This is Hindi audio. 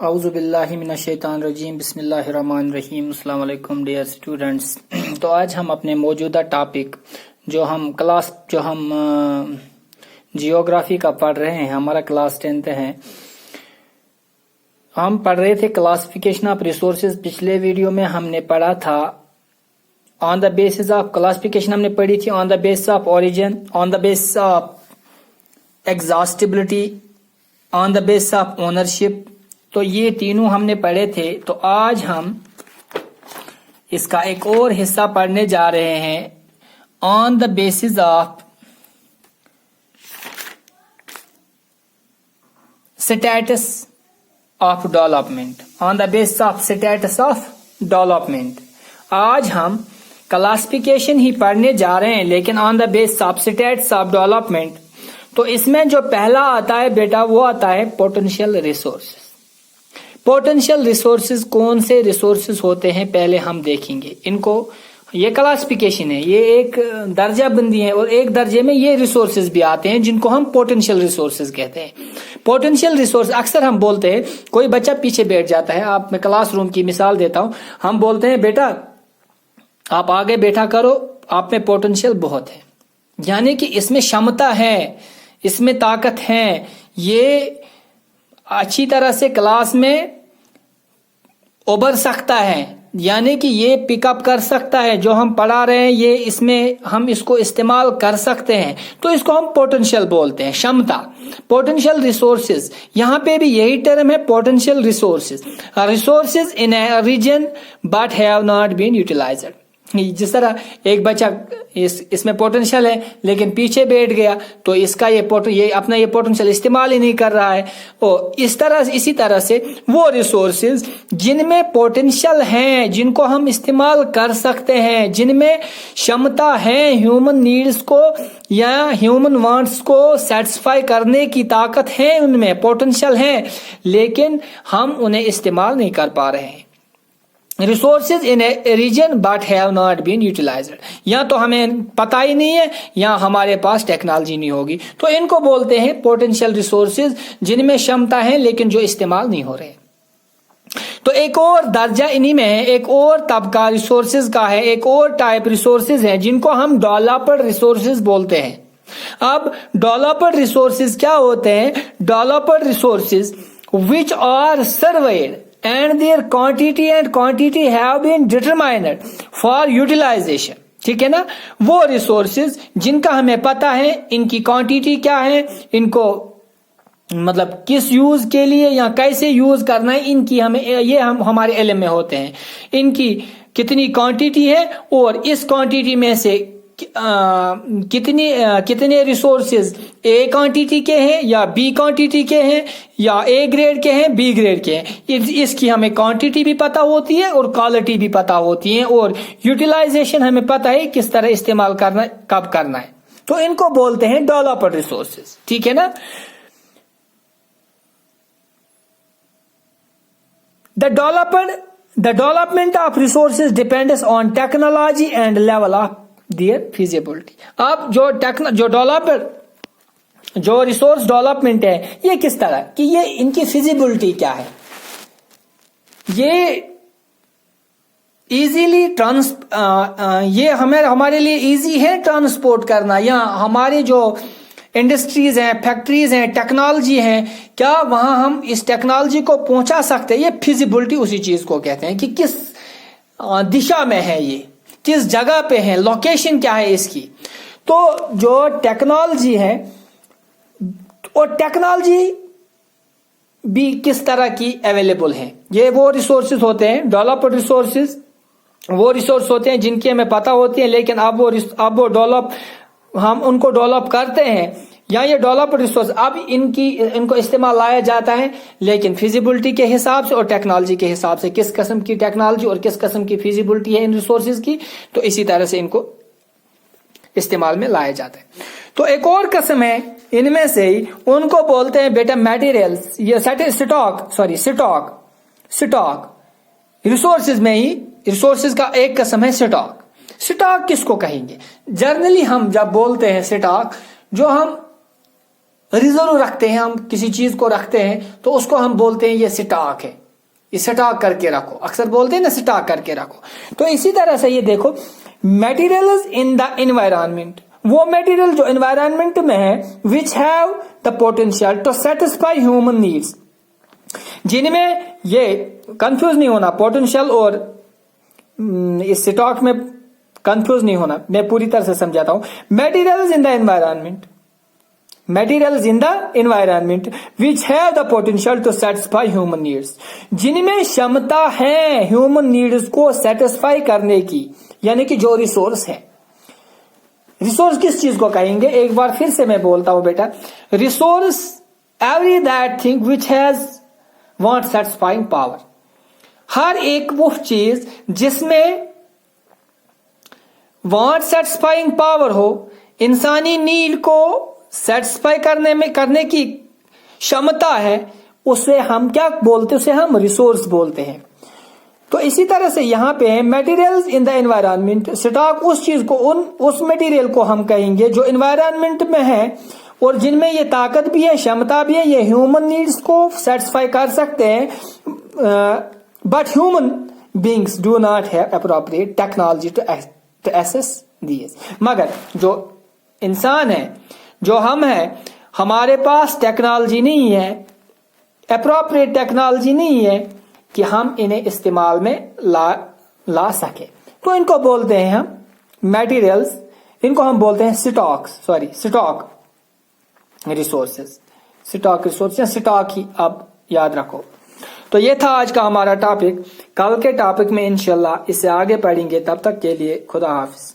औज़ुबिल्लाहि मिनश्शैतानिर्रजीम बिस्मिल्लाहिर्रहमानिर्रहीम। अस्सलाम वालेकुम डियर स्टूडेंट्स। तो आज हम अपने मौजूदा टॉपिक जो हम जियोग्राफी का पढ़ रहे हैं, हमारा क्लास 10th है। हम पढ़ रहे थे क्लासिफिकेशन ऑफ रिसोर्सेज। पिछले वीडियो में हमने पढ़ा था on the basis of classification, हमने पढ़ी थी on the basis of origin, on the basis of exhaustibility, on the basis of ownership. तो ये तीनों हमने पढ़े थे। तो आज हम इसका एक और हिस्सा पढ़ने जा रहे हैं on the basis of status of development, on the basis of status of development. आज हम क्लासिफिकेशन ही पढ़ने जा रहे हैं, लेकिन on the basis of status of development. तो इसमें जो पहला आता है बेटा, वो आता है पोटेंशियल रिसोर्सेज। पोटेंशियल रिसोर्सेज कौन से रिसोर्सेज होते हैं पहले हम देखेंगे इनको। ये क्लासिफिकेशन है, ये एक दर्जा बंदी है, और एक दर्जे में ये रिसोर्सेज भी आते हैं जिनको हम पोटेंशियल रिसोर्सेज कहते हैं। पोटेंशियल रिसोर्स अक्सर हम बोलते हैं, कोई बच्चा पीछे बैठ जाता है, आप मैं क्लासरूम की मिसाल देता हूं, हम बोलते हैं बेटा आप आगे बैठा करो, आप में पोटेंशियल बहुत है, यानी कि इसमें क्षमता है, इसमें ताकत है, ये अच्छी तरह से क्लास में उभर सकता है, यानी कि ये पिकअप कर सकता है जो हम पढ़ा रहे हैं, ये इसमें हम इसको इस्तेमाल कर सकते हैं। तो इसको हम पोटेंशियल बोलते हैं, क्षमता। पोटेंशियल रिसोर्सेज, यहाँ पे भी यही टर्म है, potential resources. Resources in a region but have not been utilized. जिस तरह एक बच्चा इसमें पोटेंशियल है लेकिन पीछे बैठ गया, तो इसका ये अपना ये पोटेंशियल इस्तेमाल ही नहीं कर रहा है। और इसी तरह से वो रिसोर्सेज जिनमें पोटेंशियल हैं, जिनको हम इस्तेमाल कर सकते हैं, जिनमें क्षमता है ह्यूमन नीड्स को या ह्यूमन वांट्स को सेटिस्फाई करने की ताकत है, उनमें पोटेंशियल है, लेकिन हम उन्हें इस्तेमाल नहीं कर पा रहे हैं। Resources in a region but have not been utilized, या तो हमें पता ही नहीं है या हमारे पास टेक्नोलॉजी नहीं होगी, तो इनको बोलते हैं पोटेंशियल रिसोर्सेज, जिनमें क्षमता है लेकिन जो इस्तेमाल नहीं हो रहे। तो एक और दर्जा इन्हीं में है, एक और तबका रिसोर्सेज का है, एक और टाइप रिसोर्सेज है जिनको हम डेवलप्ड रिसोर्सेज बोलते हैं। अब डेवलप्ड रिसोर्सेज क्या होते हैं? Developed resources which are surveyed and their quantity have been determined for utilization। ठीक है ना, वो रिसोर्सेज जिनका हमें पता है इनकी क्वांटिटी क्या है, इनको मतलब किस यूज के लिए या कैसे यूज करना है, इनकी हम हमारे इल्म में होते हैं। इनकी कितनी क्वांटिटी है और इस क्वांटिटी में से कितने रिसोर्सेज ए क्वांटिटी के हैं या बी क्वांटिटी के हैं या ए ग्रेड के हैं, बी ग्रेड के हैं, इसकी हमें क्वांटिटी भी पता होती है और क्वालिटी भी पता होती है, और यूटिलाइजेशन हमें पता है किस तरह इस्तेमाल करना है, कब करना है। तो इनको बोलते हैं डेवलप्ड रिसोर्सेज। ठीक है ना। The development of resources depends on technology and level of their feasibility। अब जो रिसोर्स डेवलपमेंट है, ये किस तरह कि ये इनकी फिजिबिलिटी क्या है, ये इजीली ये हमारे लिए इजी है ट्रांसपोर्ट करना, या हमारी जो इंडस्ट्रीज हैं, फैक्ट्रीज हैं, टेक्नोलॉजी है, क्या वहां हम इस टेक्नोलॉजी को पहुंचा सकते हैं? ये फिजिबिलिटी उसी चीज को कहते हैं कि किस दिशा में है, ये किस जगह पे है, लोकेशन क्या है इसकी। तो जो टेक्नोलॉजी है, और टेक्नोलॉजी भी किस तरह की अवेलेबल है, ये वो रिसोर्सेज होते हैं डेवलप्ड रिसोर्सेज। वो रिसोर्स होते हैं जिनकी हमें पता होती है, लेकिन अब वो हम उनको डेवलप करते हैं, या ये डेवलप्ड रिसोर्स अब इनको इस्तेमाल लाया जाता है, लेकिन फिजिबिलिटी के हिसाब से और टेक्नोलॉजी के हिसाब से, किस किस्म की टेक्नोलॉजी और किस किस्म की फिजिबिलिटी है इन रिसोर्सेज की, तो इसी तरह से इनको इस्तेमाल में लाया जाता है। तो एक और किस्म है इनमें से ही, उनको बोलते हैं बेटा मटेरियल्स, ये स्टॉक। रिसोर्सेज में ही रिसोर्सेज का एक किस्म है स्टॉक। स्टॉक किसको कहेंगे? जनरली हम जब बोलते हैं स्टॉक, जो हम रिजर्व रखते हैं, हम किसी चीज को रखते हैं तो उसको हम बोलते हैं ये स्टॉक है, ये स्टॉक करके रखो, अक्सर बोलते हैं ना स्टॉक करके रखो। तो इसी तरह से ये देखो मटेरियल्स इन द एनवायरनमेंट, वो मटेरियल जो एनवायरनमेंट में है which have the potential to satisfy human needs, जिनमें ये कंफ्यूज नहीं होना, पोटेंशियल और इस स्टॉक में कंफ्यूज नहीं होना, मैं पूरी तरह से समझाता हूं। Materials in the environment, materials in the environment which have the potential to satisfy human needs, जिनमें क्षमता है ह्यूमन नीड्स को सेटिस्फाई करने की, यानी कि जो रिसोर्स है। रिसोर्स किस चीज को कहेंगे, एक बार फिर से मैं बोलता हूं बेटा, resource every that thing which has want satisfying power, हर एक वो चीज जिसमें वांट सेटिस्फाइंग पावर हो, इंसानी नीड को सेटिस्फाई करने की क्षमता है, उसे हम क्या बोलते हैं, उसे हम रिसोर्स बोलते हैं। तो इसी तरह से यहां पे है materials in the environment, stock उस चीज को, उस मटेरियल को हम कहेंगे जो एनवायरनमेंट में है और जिनमें ये ताकत भी है, क्षमता भी है, ये ह्यूमन नीड्स को सेटिस्फाई कर सकते हैं, but human beings do not have appropriate technology to access these, मगर जो इंसान है, जो हम हैं, हमारे पास टेक्नोलॉजी नहीं है, एप्रोप्रिएट टेक्नोलॉजी नहीं है कि हम इन्हें इस्तेमाल में ला सके। तो इनको बोलते हैं हम मटेरियल्स, इनको हम बोलते हैं स्टॉक रिसोर्सेज, स्टॉक रिसोर्स या स्टॉक ही आप याद रखो। तो ये था आज का हमारा टॉपिक, कल के टॉपिक में इंशाल्लाह इससे आगे पढ़ेंगे, तब तक के लिए खुदा हाफिज।